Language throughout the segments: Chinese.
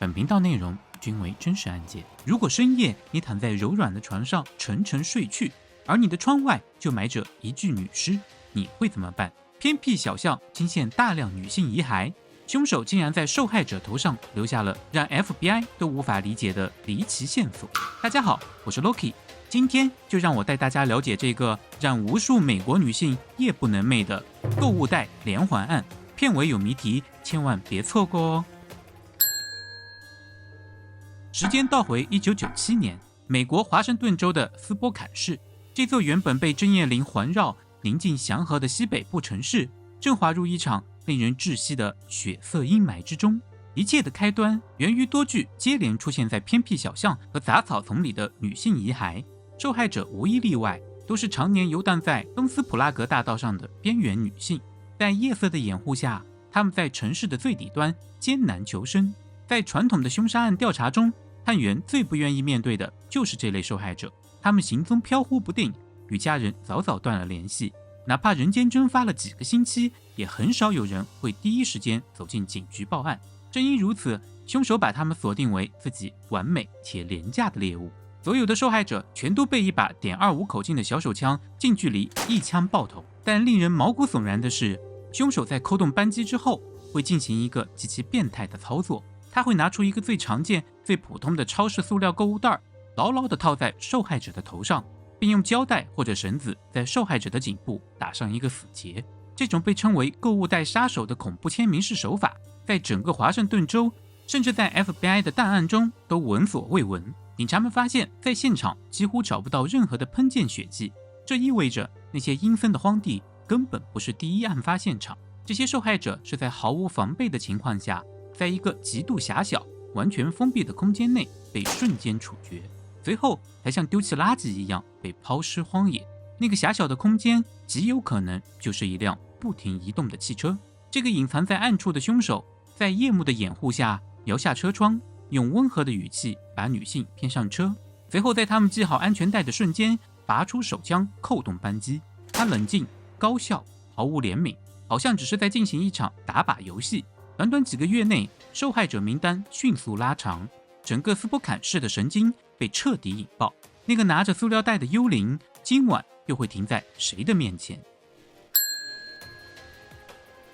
本频道内容均为真实案件。如果深夜你躺在柔软的床上沉沉睡去，而你的窗外就埋着一具女尸，你会怎么办？偏僻小巷惊现大量女性遗骸，凶手竟然在受害者头上留下了让 FBI 都无法理解的离奇线索。大家好，我是 Loki， 今天就让我带大家了解这个让无数美国女性夜不能寐的购物袋连环案。片尾有谜题，千万别错过哦。时间倒回1997年，美国华盛顿州的斯波坎市，这座原本被针叶林环绕、宁静祥和的西北部城市，正滑入一场令人窒息的血色阴霾之中。一切的开端源于多具接连出现在偏僻小巷和杂草丛里的女性遗骸，受害者无一例外都是常年游荡在东斯普拉格大道上的边缘女性。在夜色的掩护下，她们在城市的最底端艰难求生。在传统的凶杀案调查中，探员最不愿意面对的就是这类受害者，他们行踪飘忽不定，与家人早早断了联系，哪怕人间蒸发了几个星期，也很少有人会第一时间走进警局报案。正因如此，凶手把他们锁定为自己完美且廉价的猎物。所有的受害者全都被一把.25口径的小手枪近距离一枪爆头。但令人毛骨悚然的是，凶手在扣动扳机之后会进行一个极其变态的操作，他会拿出一个最常见最普通的超市塑料购物袋，牢牢地套在受害者的头上，并用胶带或者绳子在受害者的颈部打上一个死结。这种被称为购物袋杀手的恐怖签名式手法在整个华盛顿州甚至在 FBI 的档案中都闻所未闻。警察们发现在现场几乎找不到任何的喷溅血迹，这意味着那些阴森的荒地根本不是第一案发现场。这些受害者是在毫无防备的情况下，在一个极度狭小完全封闭的空间内被瞬间处决，随后才像丢弃垃圾一样被抛尸荒野。那个狭小的空间极有可能就是一辆不停移动的汽车。这个隐藏在暗处的凶手在夜幕的掩护下摇下车窗，用温和的语气把女性骗上车，随后在他们系好安全带的瞬间拔出手枪扣动扳机。他冷静高效，毫无怜悯，好像只是在进行一场打靶游戏。短短几个月内，受害者名单迅速拉长，整个斯波坎市的神经被彻底引爆。那个拿着塑料袋的幽灵，今晚又会停在谁的面前？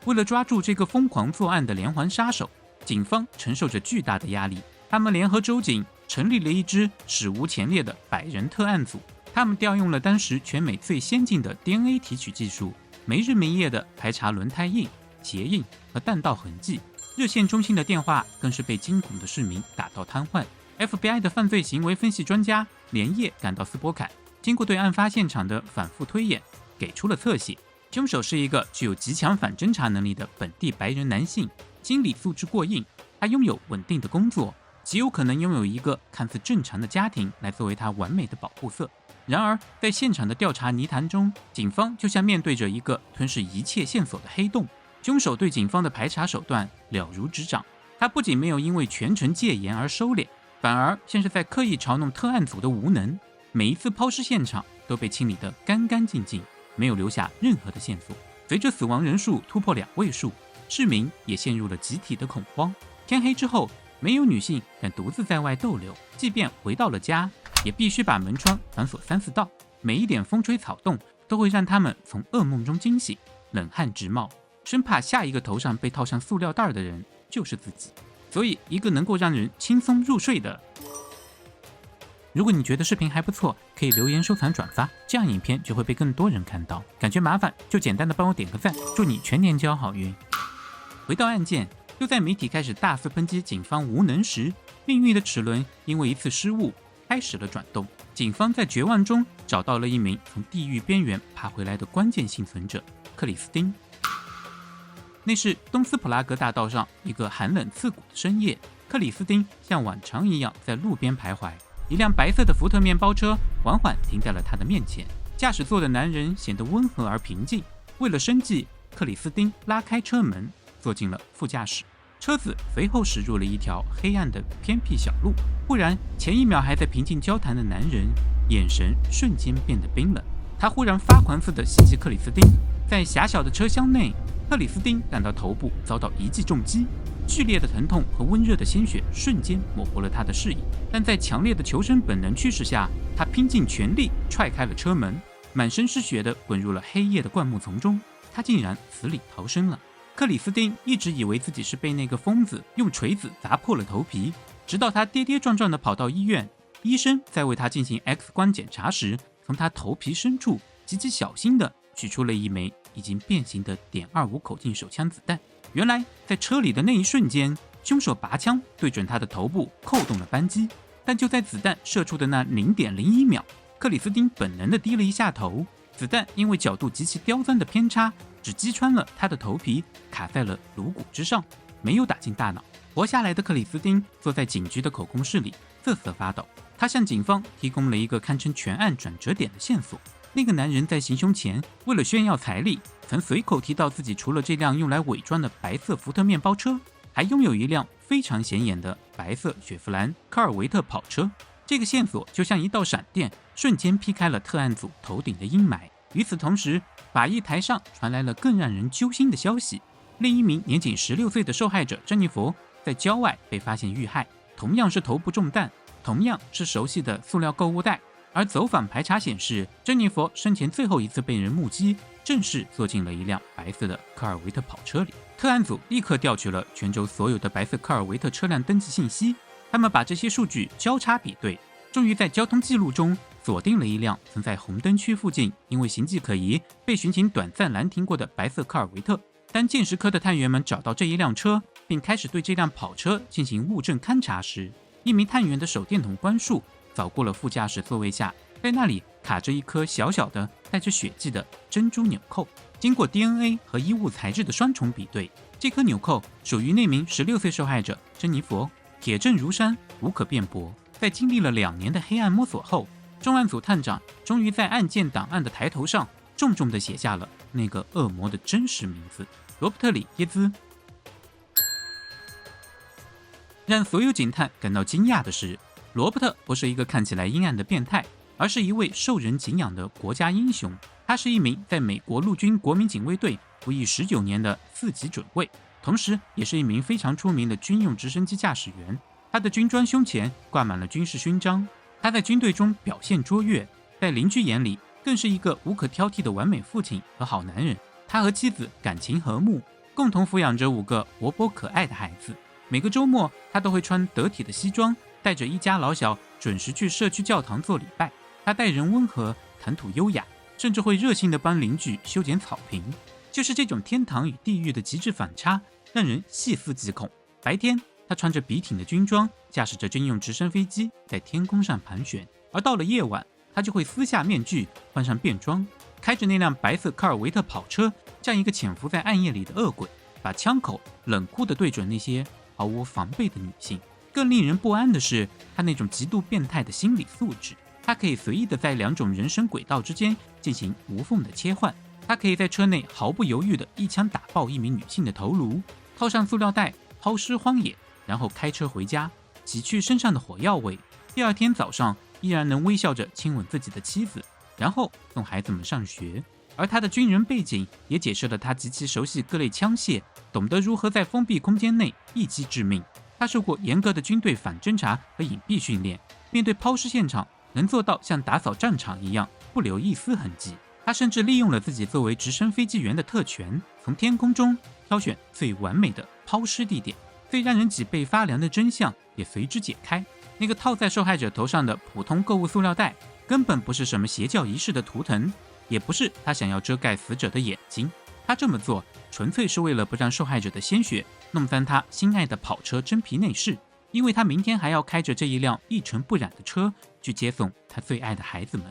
为了抓住这个疯狂作案的连环杀手，警方承受着巨大的压力。他们联合州警成立了一支史无前例的100人特案组，他们调用了当时全美最先进的 DNA 提取技术，没日没夜地排查轮胎印、鞋印和弹道痕迹。热线中心的电话更是被惊恐的市民打到瘫痪。FBI 的犯罪行为分析专家连夜赶到斯波坎，经过对案发现场的反复推演，给出了侧写。凶手是一个具有极强反侦查能力的本地白人男性，心理素质过硬，他拥有稳定的工作，极有可能拥有一个看似正常的家庭来作为他完美的保护色。然而在现场的调查泥潭中，警方就像面对着一个吞噬一切线索的黑洞。凶手对警方的排查手段了如指掌，他不仅没有因为全程戒严而收敛，反而像是在刻意嘲弄特案组的无能。每一次抛尸现场都被清理得干干净净，没有留下任何的线索。随着死亡人数突破2位数，市民也陷入了集体的恐慌。天黑之后，没有女性敢独自在外逗留，即便回到了家，也必须把门窗反锁3-4道。每一点风吹草动都会让他们从噩梦中惊醒，冷汗直冒，生怕下一个头上被套上塑料袋的人就是自己。所以一个能够让人轻松入睡的。如果你觉得视频还不错，可以留言、收藏、转发，这样影片就会被更多人看到。感觉麻烦就简单的帮我点个赞，祝你全年交好运。回到案件，就在媒体开始大肆抨击警方无能时，命运的齿轮因为一次失误开始了转动。警方在绝望中找到了一名从地狱边缘爬回来的关键幸存者克里斯汀。那是东斯普拉格大道上一个寒冷刺骨的深夜，克里斯汀像往常一样在路边徘徊，一辆白色的福特面包车缓缓停在了他的面前。驾驶座的男人显得温和而平静。为了生计，克里斯汀拉开车门，坐进了副驾驶。车子随后驶入了一条黑暗的偏僻小路。忽然，前一秒还在平静交谈的男人眼神瞬间变得冰冷。他忽然发狂似的袭击克里斯汀，在狭小的车厢内，克里斯汀感到头部遭到一记重击，剧烈的疼痛和温热的鲜血瞬间模糊了他的视野，但在强烈的求生本能驱使下，他拼尽全力踹开了车门，满身是血的滚入了黑夜的灌木丛中。他竟然死里逃生了。克里斯汀一直以为自己是被那个疯子用锤子砸破了头皮，直到他跌跌撞撞地跑到医院，医生在为他进行 X 光检查时，从他头皮深处极其小心地取出了一枚已经变形的.25口径手枪子弹。原来在车里的那一瞬间，凶手拔枪对准他的头部扣动了扳机，但就在子弹射出的那0.01秒，克里斯汀本能地低了一下头，子弹因为角度极其刁钻的偏差，只击穿了他的头皮，卡在了颅骨之上，没有打进大脑。活下来的克里斯汀坐在警局的口供室里，瑟瑟发抖。他向警方提供了一个堪称全案转折点的线索。那个男人在行凶前，为了炫耀财力，曾随口提到自己除了这辆用来伪装的白色福特面包车，还拥有一辆非常显眼的白色雪佛兰科尔维特跑车。这个线索就像一道闪电，瞬间劈开了特案组头顶的阴霾。与此同时，法医台上传来了更让人揪心的消息：另一名年仅16岁的受害者珍妮佛在郊外被发现遇害，同样是头部中弹，同样是熟悉的塑料购物袋。而走访排查显示，珍妮佛生前最后一次被人目击，正是坐进了一辆白色的科尔维特跑车里。特案组立刻调取了全州所有的白色科尔维特车辆登记信息，他们把这些数据交叉比对，终于在交通记录中锁定了一辆曾在红灯区附近因为形迹可疑被巡警短暂拦停过的白色科尔维特。当鉴识科的探员们找到这一辆车，并开始对这辆跑车进行物证勘查时，一名探员的手电筒光束扫过了副驾驶座位下，在那里卡着一颗小小的带着血迹的珍珠纽扣。经过 DNA 和衣物材质的双重比对，这颗纽扣属于那名16岁受害者珍妮佛，铁证如山，无可辩驳。在经历了2年的黑暗摸索后，重案组探长终于在案件档案的抬头上重重地写下了那个恶魔的真实名字——罗伯特·里耶兹。让所有警探感到惊讶的是，罗伯特不是一个看起来阴暗的变态，而是一位受人敬仰的国家英雄。他是一名在美国陆军国民警卫队服役19年的4级准尉，同时也是一名非常出名的军用直升机驾驶员。他的军装胸前挂满了军事勋章。他在军队中表现卓越，在邻居眼里更是一个无可挑剔的完美父亲和好男人。他和妻子感情和睦，共同抚养着5个活泼可爱的孩子。每个周末，他都会穿得体的西装，带着一家老小准时去社区教堂做礼拜。他待人温和，谈吐优雅，甚至会热心地帮邻居修剪草坪。就是这种天堂与地狱的极致反差，让人细思极恐。白天，他穿着笔挺的军装，驾驶着军用直升飞机在天空上盘旋；而到了夜晚，他就会撕下面具，换上便装，开着那辆白色科尔维特跑车，像一个潜伏在暗夜里的恶鬼，把枪口冷酷地对准那些毫无防备的女性。更令人不安的是，他那种极度变态的心理素质。他可以随意地在2种人生轨道之间进行无缝的切换。他可以在车内毫不犹豫地一枪打爆一名女性的头颅，套上塑料袋抛尸荒野，然后开车回家，洗去身上的火药味。第2天早上依然能微笑着亲吻自己的妻子，然后送孩子们上学。而他的军人背景也解释了他极其熟悉各类枪械，懂得如何在封闭空间内一击致命。他受过严格的军队反侦察和隐蔽训练，面对抛尸现场能做到像打扫战场一样不留一丝痕迹。他甚至利用了自己作为直升飞机员的特权，从天空中挑选最完美的抛尸地点。最让人脊背发凉的真相也随之解开，那个套在受害者头上的普通购物塑料袋根本不是什么邪教仪式的图腾，也不是他想要遮盖死者的眼睛。他这么做纯粹是为了不让受害者的鲜血弄脏他心爱的跑车真皮内饰，因为他明天还要开着这一辆一尘不染的车去接送他最爱的孩子们。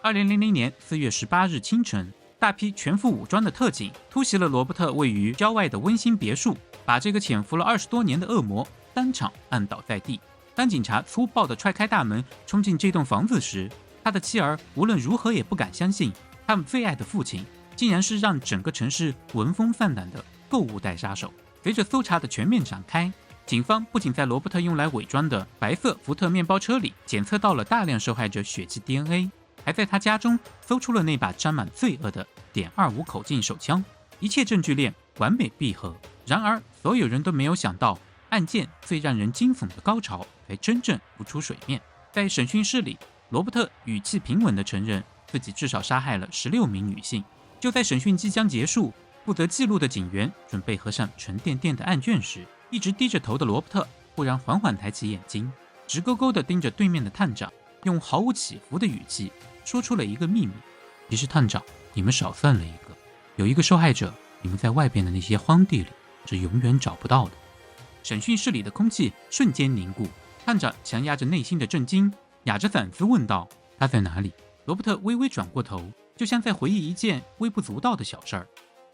2000年4月18日清晨，大批全副武装的特警突袭了罗伯特位于郊外的温馨别墅，把这个潜伏了20多年的恶魔当场按倒在地。当警察粗暴地踹开大门冲进这栋房子时，他的妻儿无论如何也不敢相信，他们最爱的父亲竟然是让整个城市闻风丧胆的购物袋杀手。随着搜查的全面展开，警方不仅在罗伯特用来伪装的白色福特面包车里检测到了大量受害者血迹 DNA， 还在他家中搜出了那把沾满罪恶的.25口径手枪，一切证据链完美闭合。然而所有人都没有想到，案件最让人惊悚的高潮才真正浮出水面。在审讯室里，罗伯特语气平稳地承认自己至少杀害了16名女性。就在审讯即将结束，负责记录的警员准备合上沉甸甸的案卷时，一直低着头的罗伯特忽然缓缓抬起眼睛，直勾勾地盯着对面的探长，用毫无起伏的语气说出了一个秘密。其实探长，你们少算了一个，有一个受害者，你们在外边的那些荒地里是永远找不到的。审讯室里的空气瞬间凝固，探长强压着内心的震惊，哑着嗓子问道：他在哪里？罗伯特微微转过头，就像在回忆一件微不足道的小事儿。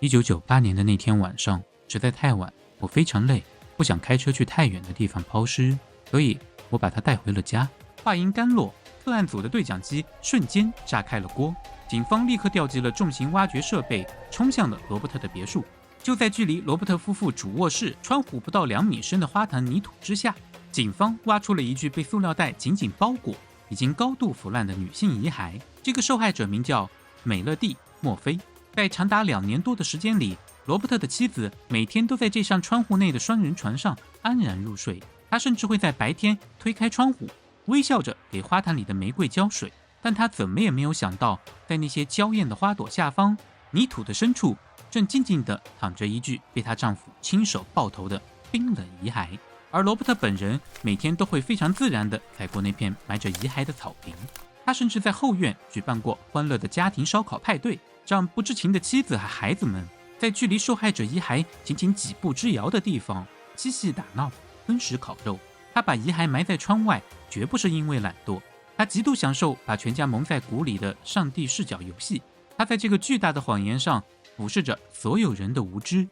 1998年的那天晚上，实在太晚，我非常累，不想开车去太远的地方抛尸，所以我把他带回了家。话音刚落，特案组的对讲机瞬间炸开了锅，警方立刻调集了重型挖掘设备，冲向了罗伯特的别墅。就在距离罗伯特夫妇主卧室窗户不到2米深的花坛泥土之下，警方挖出了一具被塑料袋紧紧包裹、已经高度腐烂的女性遗骸。这个受害者名叫美乐蒂·墨菲。在长达2年多的时间里，罗伯特的妻子每天都在这扇窗户内的双人床上安然入睡。他甚至会在白天推开窗户，微笑着给花坛里的玫瑰浇水。但他怎么也没有想到，在那些娇艳的花朵下方，泥土的深处正静静地躺着一具被她丈夫亲手爆头的冰冷遗骸。而罗伯特本人每天都会非常自然地踩过那片埋着遗骸的草坪。他甚至在后院举办过欢乐的家庭烧烤派对，让不知情的妻子和孩子们在距离受害者遗骸仅仅几步之遥的地方嬉戏打闹、分食烤肉。他把遗骸埋在窗外，绝不是因为懒惰，他极度享受把全家蒙在鼓里的上帝视角游戏。他在这个巨大的谎言上俯视着所有人的无知。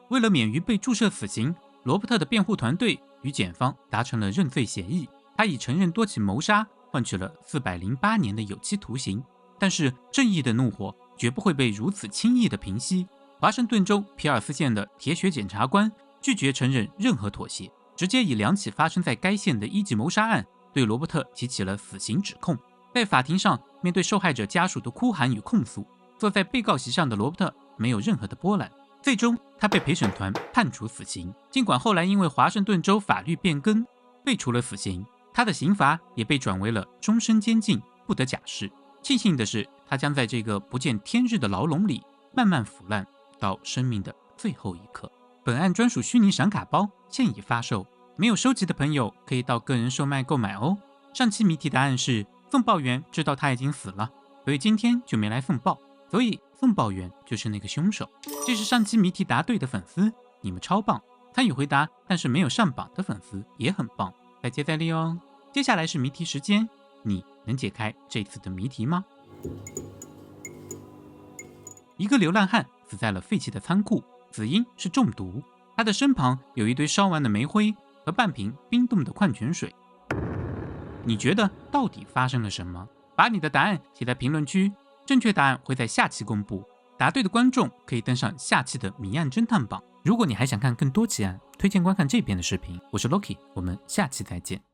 为了免于被注射死刑，罗伯特的辩护团队与检方达成了认罪协议。他以承认多起谋杀换取了408年的有期徒刑。但是正义的怒火绝不会被如此轻易的平息。华盛顿州皮尔斯县的铁血检察官拒绝承认任何妥协，直接以2起发生在该县的1级谋杀案对罗伯特提起了死刑指控。在法庭上，面对受害者家属的哭喊与控诉，坐在被告席上的罗伯特没有任何的波澜。最终他被陪审团判处死刑。尽管后来因为华盛顿州法律变更废除了死刑，他的刑罚也被转为了终身监禁，不得假释。庆幸的是，他将在这个不见天日的牢笼里慢慢腐烂到生命的最后一刻。本案专属虚拟闪卡包现已发售，没有收集的朋友可以到个人售卖购买哦。上期谜题答案是送报员知道他已经死了，所以今天就没来送报，所以送报员就是那个凶手。这是上期谜题答对的粉丝，你们超棒！参与回答但是没有上榜的粉丝也很棒，再接再厉哦。接下来是谜题时间，你能解开这次的谜题吗？一个流浪汉死在了废弃的仓库，死因是中毒。他的身旁有一堆烧完的煤灰和半瓶冰冻的矿泉水。你觉得到底发生了什么？把你的答案写在评论区，正确答案会在下期公布。答对的观众可以登上下期的谜案侦探榜。如果你还想看更多奇案，推荐观看这边的视频。我是 Loki， 我们下期再见。